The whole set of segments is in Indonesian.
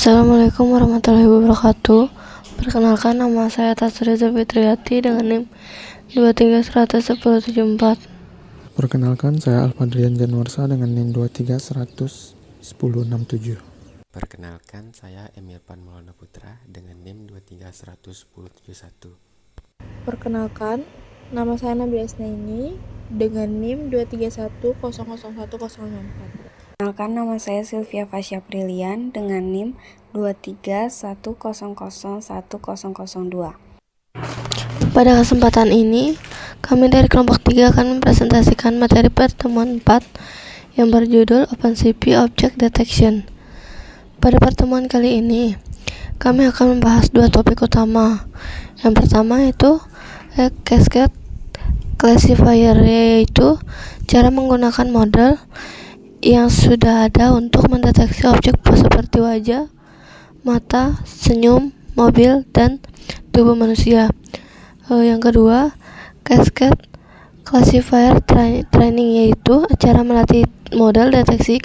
Assalamualaikum warahmatullahi wabarakatuh. Perkenalkan, nama saya Tasriza Fitriati dengan NIM 2310174. Perkenalkan, saya Alfadrian Januarsa dengan NIM 2311067. Perkenalkan, saya Emilvan Maulana Putra dengan NIM 2311071. Perkenalkan, nama saya Nabila Asnaini dengan NIM 231001004. Perkenalkan, nama saya Sylvia Fasya Prilian dengan NIM 231001002. Pada kesempatan ini, kami dari kelompok 3 akan mempresentasikan materi pertemuan 4 yang berjudul OpenCV Object Detection. Pada pertemuan kali ini, kami akan membahas dua topik utama. Yang pertama yaitu Cascade Classifier, yaitu cara menggunakan model yang sudah ada untuk mendeteksi objek seperti wajah, mata, senyum, mobil, dan tubuh manusia. Yang kedua, Cascade Classifier Training, yaitu cara melatih model deteksi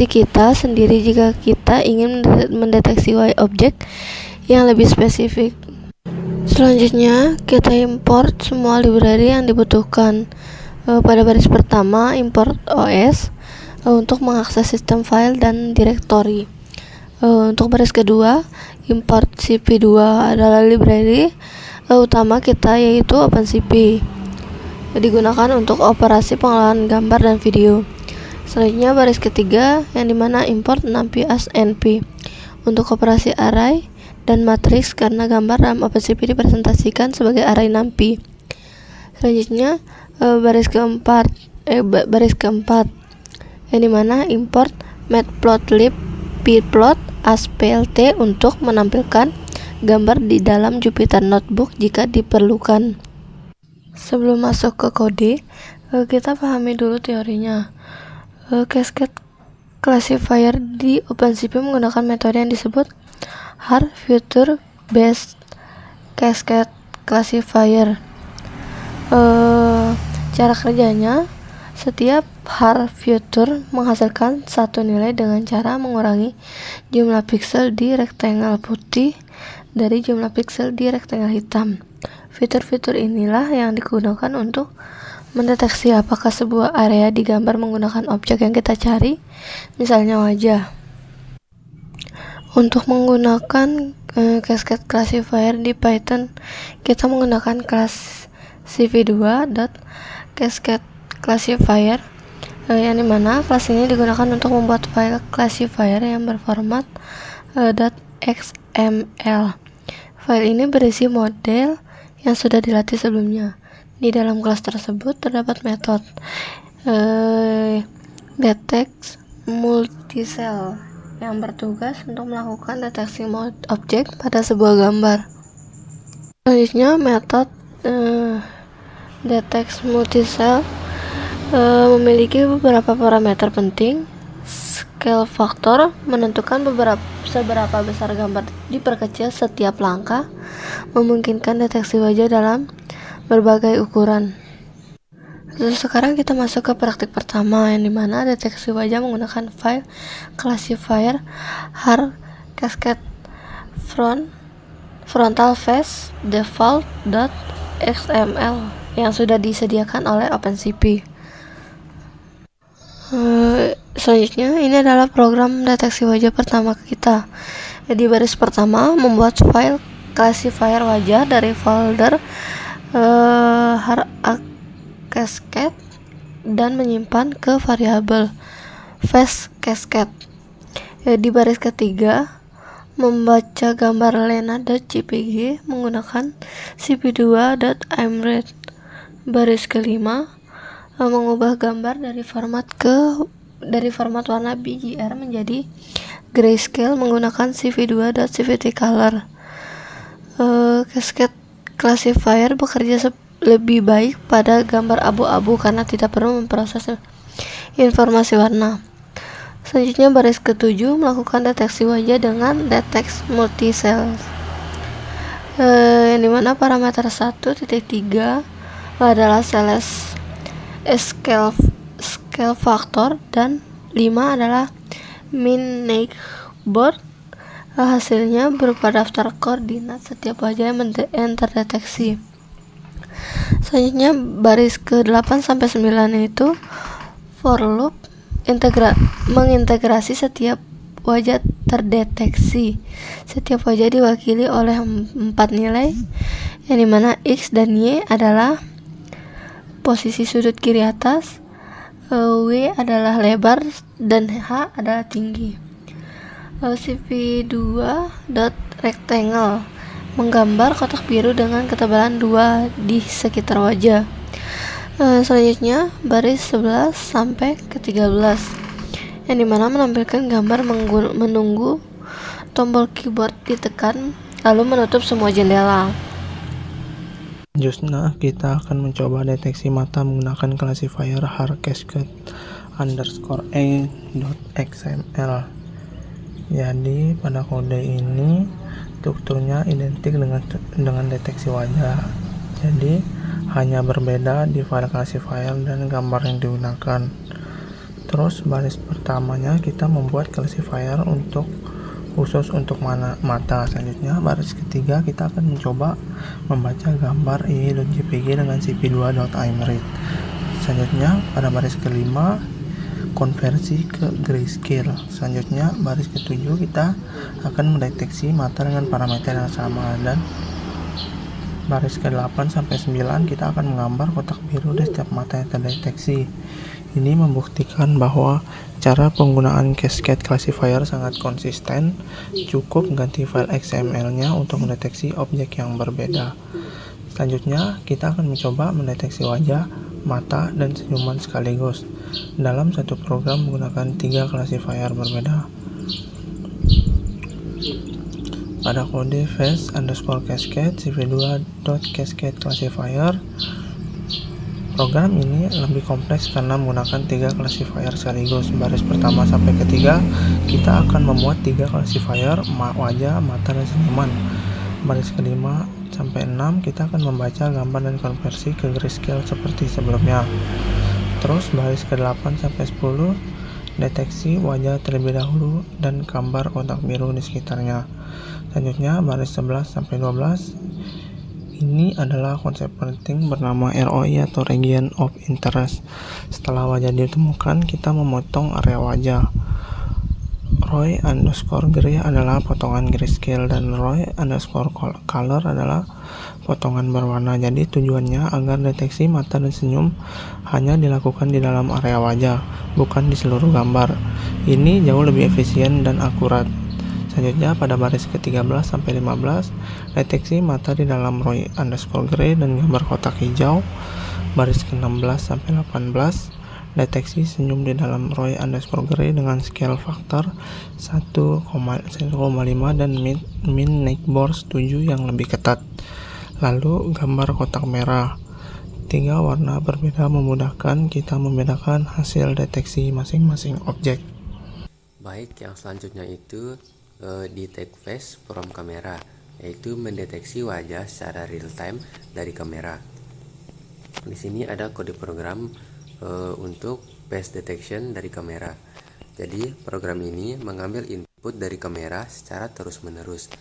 kita sendiri jika kita ingin mendeteksi objek yang lebih spesifik. Selanjutnya, kita import semua library yang dibutuhkan. Pada baris pertama, import OS untuk mengakses sistem file dan direktori. Untuk baris kedua, import cp2 adalah library utama kita, yaitu OpenCV, digunakan untuk operasi pengolahan gambar dan video. Selanjutnya baris ketiga, yang dimana import numpy as np untuk operasi array dan matriks, karena gambar dalam OpenCV dipresentasikan sebagai array numpy. Selanjutnya baris keempat, yang dimana import matplotlib pplot as plt untuk menampilkan gambar di dalam Jupyter Notebook jika diperlukan. Sebelum masuk ke kode, kita pahami dulu teorinya. Cascade Classifier di OpenCV menggunakan metode yang disebut Hard Future Based Cascade Classifier. Cara kerjanya, setiap hard future menghasilkan satu nilai dengan cara mengurangi jumlah piksel di rectangle putih dari jumlah piksel di rectangle hitam. Fitur-fitur inilah yang digunakan untuk mendeteksi apakah sebuah area di gambar menggunakan objek yang kita cari, misalnya wajah. Untuk menggunakan Cascade Classifier di Python, kita menggunakan kelas cv2.cascade classifier, yang dimana kelas ini digunakan untuk membuat file classifier yang berformat .xml. File ini berisi model yang sudah dilatih sebelumnya. Di dalam kelas tersebut terdapat metode detect multicell yang bertugas untuk melakukan deteksi objek pada sebuah gambar. Selanjutnya, metode detect multicell memiliki beberapa parameter penting. Scale factor menentukan seberapa besar gambar diperkecil setiap langkah, memungkinkan deteksi wajah dalam berbagai ukuran. Sekarang kita masuk ke praktik pertama, yang dimana deteksi wajah menggunakan file classifier hard cascade frontal face default.xml yang sudah disediakan oleh OpenCV. Selanjutnya, ini adalah program deteksi wajah pertama kita. Di baris pertama, membuat file classifier wajah dari folder hard cascade dan menyimpan ke variabel face cascade. Di baris ketiga, membaca gambar lena.jpg menggunakan cp2.imread. Baris kelima, mengubah gambar dari format warna BGR menjadi grayscale menggunakan cv2.cvtcolor. Cascade Classifier bekerja lebih baik pada gambar abu-abu karena tidak perlu memproses informasi warna. Selanjutnya baris ketujuh, melakukan deteksi wajah dengan detect multicell, yang dimana parameter 1.3 adalah scale factor dan 5 adalah MinNeighbor. Hasilnya berupa daftar koordinat setiap wajah yang terdeteksi. Selanjutnya baris ke-8 sampai 9 itu for loop mengintegrasi setiap wajah terdeteksi. Setiap wajah diwakili oleh 4 nilai, yang dimana X dan Y adalah posisi sudut kiri atas, W adalah lebar, dan H adalah tinggi. cp2.rectangle menggambar kotak biru dengan ketebalan 2 di sekitar wajah. Selanjutnya baris 11 sampai ke 13, yang dimana menampilkan gambar menunggu tombol keyboard ditekan lalu menutup semua jendela. Selanjutnya kita akan mencoba deteksi mata menggunakan classifier hardcascade_a.xml. Jadi pada kode ini strukturnya identik dengan deteksi wajah. Jadi hanya berbeda di file classifier dan gambar yang digunakan. Terus baris pertamanya kita membuat classifier khusus untuk mata. Selanjutnya baris ketiga kita akan mencoba membaca gambar iyi.jpg dengan cp2.imread. Selanjutnya pada baris kelima konversi ke grayscale. Selanjutnya baris ketujuh kita akan mendeteksi mata dengan parameter yang sama, dan baris ke-8 sampai 9 kita akan menggambar kotak biru di setiap mata yang terdeteksi. Ini membuktikan bahwa cara penggunaan cascade classifier sangat konsisten. Cukup ganti file XML-nya untuk mendeteksi objek yang berbeda. Selanjutnya kita akan mencoba mendeteksi wajah, mata, dan senyuman sekaligus dalam satu program menggunakan 3 classifier berbeda. Pada kode face_cascade cp2.cascade classifier, program ini lebih kompleks karena menggunakan 3 classifier sekaligus. Baris pertama sampai ketiga kita akan membuat 3 classifier wajah, mata, dan senyuman. Baris kelima sampai 6 kita akan membaca gambar dan konversi ke grayscale seperti sebelumnya. Terus baris ke-8 sampai 10 deteksi wajah terlebih dahulu dan gambar kotak biru di sekitarnya. Selanjutnya baris 11 sampai 12 ini adalah konsep penting bernama ROI atau Region of Interest. Setelah wajah ditemukan, kita memotong area wajah. ROI_gray adalah potongan grayscale dan ROI_color adalah potongan berwarna. Jadi tujuannya agar deteksi mata dan senyum hanya dilakukan di dalam area wajah, bukan di seluruh gambar. Ini jauh lebih efisien dan akurat. Selanjutnya pada baris ke-13 sampai 15 deteksi mata di dalam ROI_gray dan gambar kotak hijau. Baris ke-16 sampai 18 deteksi senyum di dalam ROI_gray dengan scale faktor 1,5 dan MinNeighbor 7 yang lebih ketat. Lalu gambar kotak merah. 3 warna berbeda memudahkan kita membedakan hasil deteksi masing-masing objek. Baik, yang selanjutnya itu detect face from kamera, yaitu mendeteksi wajah secara real time dari kamera. Di sini ada kode program untuk face detection dari kamera. Jadi program ini mengambil input dari kamera secara terus-menerus.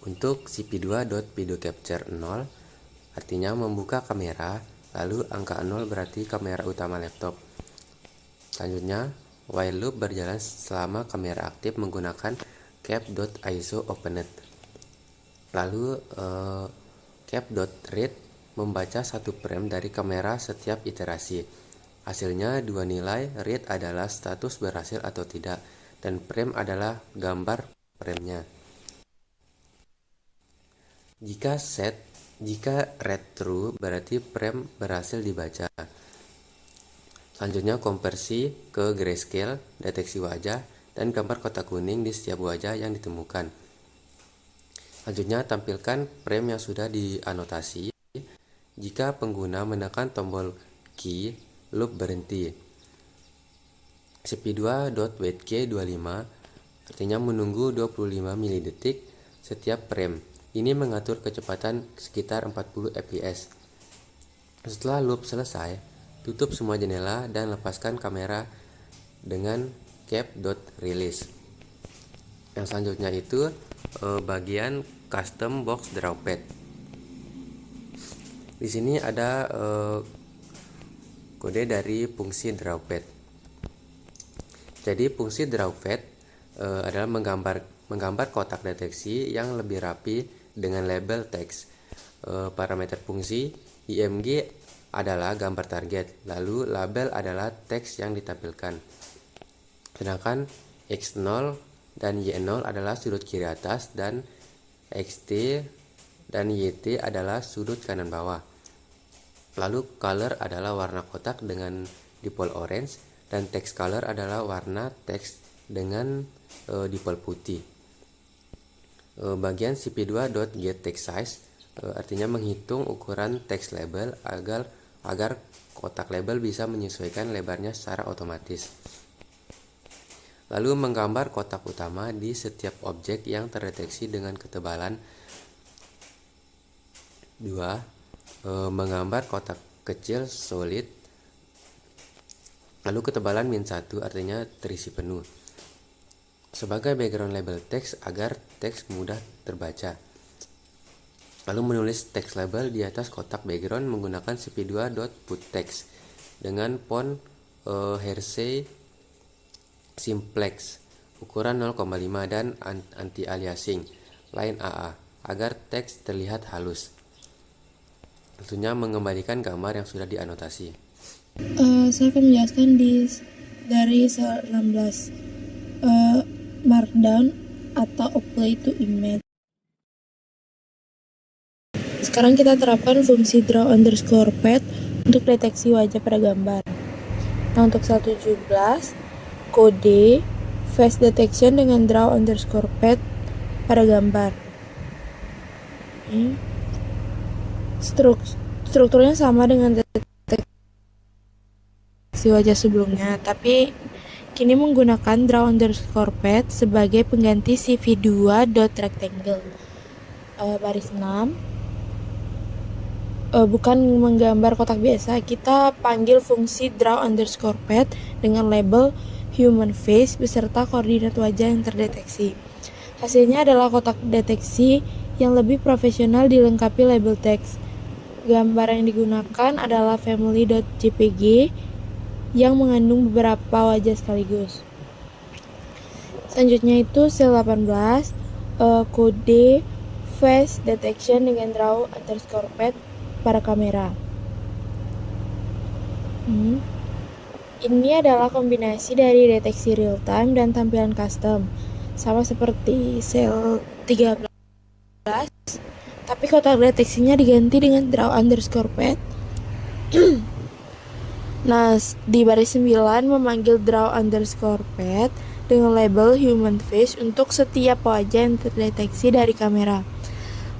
Untuk cp2.videocapture 0 artinya membuka kamera, lalu angka 0 berarti kamera utama laptop. Selanjutnya while loop berjalan selama kamera aktif menggunakan cap.iso_opened. Lalu cap.read membaca satu frame dari kamera setiap iterasi. Hasilnya 2 nilai, read adalah status berhasil atau tidak, dan frame adalah gambar framenya. Jika read true berarti frame berhasil dibaca. Selanjutnya konversi ke grayscale, deteksi wajah, dan gambar kotak kuning di setiap wajah yang ditemukan. Selanjutnya tampilkan frame yang sudah dianotasi. Jika pengguna menekan tombol key, loop berhenti. cp2.waitKey25 artinya menunggu 25 mD setiap frame. Ini mengatur kecepatan sekitar 40 fps. Setelah loop selesai, tutup semua jendela dan lepaskan kamera dengan cap.release. Yang selanjutnya itu bagian custom box drawpad. Di sini ada kode dari fungsi drawpad. Jadi fungsi drawpad adalah menggambar kotak deteksi yang lebih rapi dengan label teks. Parameter fungsi IMG adalah gambar target, lalu label adalah teks yang ditampilkan. Sedangkan X0 dan Y0 adalah sudut kiri atas dan XT dan YT adalah sudut kanan bawah. Lalu color adalah warna kotak dengan default orange dan text color adalah warna teks dengan default putih. Bagian cp2.getTextSize artinya menghitung ukuran teks label agar kotak label bisa menyesuaikan lebarnya secara otomatis. Lalu menggambar kotak utama di setiap objek yang terdeteksi dengan ketebalan 2. Menggambar kotak kecil solid, lalu ketebalan -1 artinya terisi penuh, sebagai background label teks agar teks mudah terbaca. Lalu menulis teks label di atas kotak background menggunakan cp2.putText dengan font Hershey Simplex ukuran 0,5 dan anti-aliasing line AA agar teks terlihat halus. Tentunya mengembalikan gambar yang sudah dianotasi. Saya akan menjelaskan dari sel 16 markdown atau apply to image. Sekarang kita terapkan fungsi draw_pad untuk deteksi wajah pada gambar. Nah, untuk sel 17 kode face detection dengan draw_pad pada gambar. Strukturnya sama dengan deteksi wajah sebelumnya, tapi kini menggunakan draw_pad sebagai pengganti cv2.rectangle. Baris 6 bukan menggambar kotak biasa, kita panggil fungsi draw_pad dengan label human face beserta koordinat wajah yang terdeteksi. Hasilnya adalah kotak deteksi yang lebih profesional dilengkapi label teks. Gambar yang digunakan adalah family.jpg yang mengandung beberapa wajah sekaligus. Selanjutnya itu sel 18 kode face detection dengan draw_pad pada kamera. Ini adalah kombinasi dari deteksi real time dan tampilan custom, sama seperti sel 13, tapi kotak deteksinya diganti dengan draw_pad. Nah, di baris 9 memanggil draw_pad dengan label human face untuk setiap wajah yang terdeteksi dari kamera.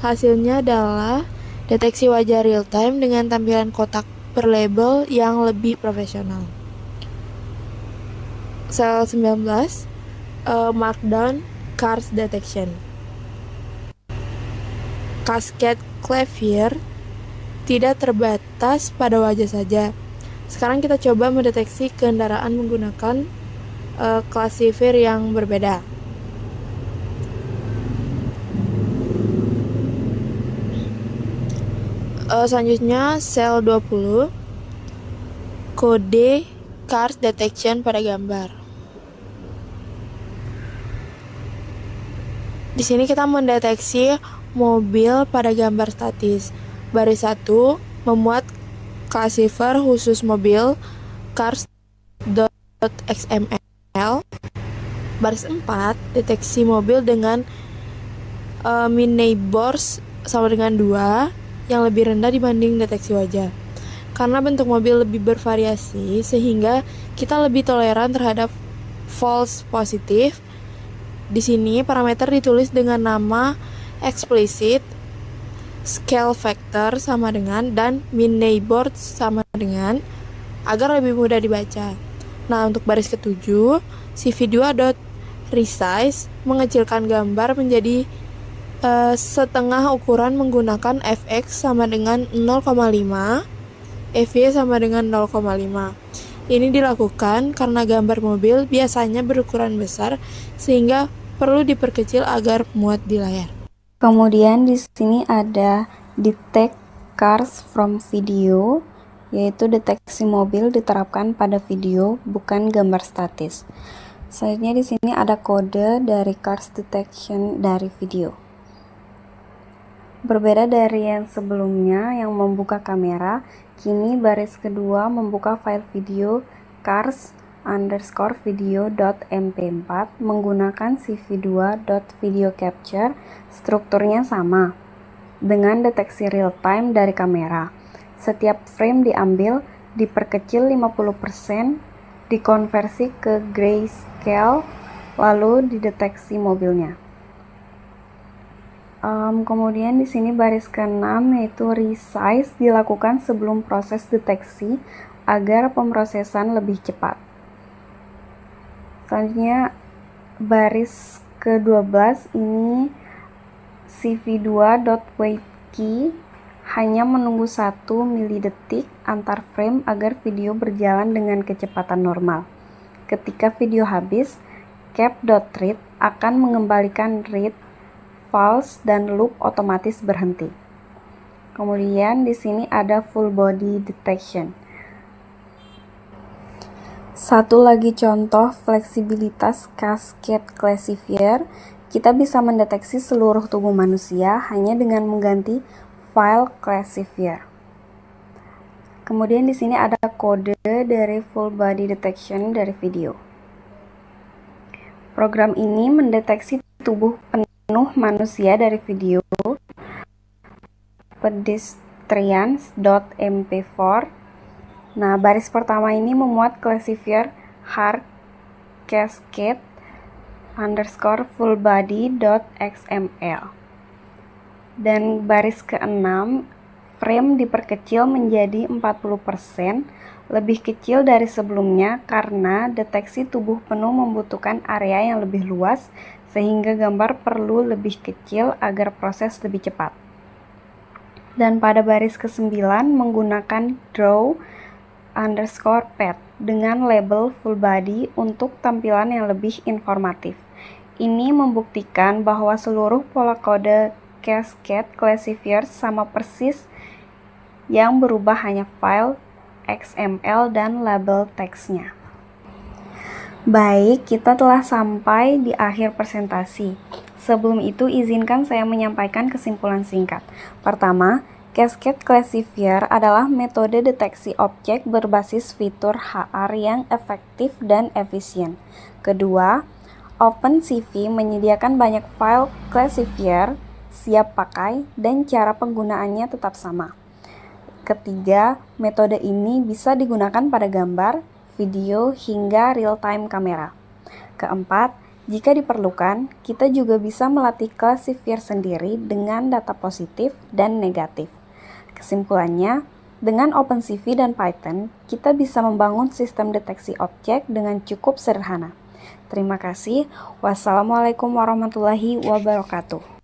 Hasilnya adalah deteksi wajah real time dengan tampilan kotak berlabel yang lebih profesional. Sel 19 markdown cars detection. Cascade clavier tidak terbatas pada wajah saja. Sekarang kita coba mendeteksi kendaraan menggunakan clavier yang berbeda. Selanjutnya sel 20 kode cars detection pada gambar. Di sini kita mendeteksi mobil pada gambar statis. Baris 1 memuat classifier khusus mobil cars.xml. Baris 4 deteksi mobil dengan min neighbors sama dengan 2 yang lebih rendah dibanding deteksi wajah. Karena bentuk mobil lebih bervariasi sehingga kita lebih toleran terhadap false positif. Di sini parameter ditulis dengan nama explicit, scale factor sama dengan, dan min neighbors sama dengan, agar lebih mudah dibaca. Nah, untuk baris ke-7, cv2.resize mengecilkan gambar menjadi setengah ukuran menggunakan fx sama dengan 0,5, fy sama dengan 0,5. Ini dilakukan karena gambar mobil biasanya berukuran besar sehingga perlu diperkecil agar muat di layar. Kemudian di sini ada detect cars from video, yaitu deteksi mobil diterapkan pada video, bukan gambar statis. Selanjutnya di sini ada kode dari cars detection dari video. Berbeda dari yang sebelumnya yang membuka kamera, kini baris kedua membuka file video cars_video.mp4 menggunakan cv2.video_capture. Strukturnya sama dengan deteksi real time dari kamera. Setiap frame diambil, diperkecil 50%, dikonversi ke grayscale, lalu dideteksi mobilnya. Kemudian di sini baris ke-6 yaitu resize dilakukan sebelum proses deteksi agar pemrosesan lebih cepat. Selanjutnya baris ke-12 ini cv2.waitKey hanya menunggu 1 milidetik antar frame agar video berjalan dengan kecepatan normal. Ketika video habis, cap.read akan mengembalikan read, false, dan loop otomatis berhenti. Kemudian di sini ada full body detection. Satu lagi contoh fleksibilitas cascade classifier, kita bisa mendeteksi seluruh tubuh manusia hanya dengan mengganti file classifier. Kemudian di sini ada kode dari full body detection dari video. Program ini mendeteksi tubuh penuh manusia dari video pedestrians.mp4. Nah, baris pertama ini memuat classifier hard cascade _fullbody.xml. Dan baris ke-6, frame diperkecil menjadi 40%, lebih kecil dari sebelumnya karena deteksi tubuh penuh membutuhkan area yang lebih luas sehingga gambar perlu lebih kecil agar proses lebih cepat. Dan pada baris ke-9 menggunakan draw_pad dengan label full body untuk tampilan yang lebih informatif. Ini membuktikan bahwa seluruh pola kode cascade classifier sama persis, yang berubah hanya file XML dan label teksnya. Baik, kita telah sampai di akhir presentasi. Sebelum itu, izinkan saya menyampaikan kesimpulan singkat. Pertama, cascade classifier adalah metode deteksi objek berbasis fitur HR yang efektif dan efisien. Kedua, OpenCV menyediakan banyak file classifier siap pakai dan cara penggunaannya tetap sama. Ketiga, metode ini bisa digunakan pada gambar, video, hingga real-time kamera. Keempat, jika diperlukan, kita juga bisa melatih classifier sendiri dengan data positif dan negatif. Kesimpulannya, dengan OpenCV dan Python, kita bisa membangun sistem deteksi objek dengan cukup sederhana. Terima kasih. Wassalamualaikum warahmatullahi wabarakatuh.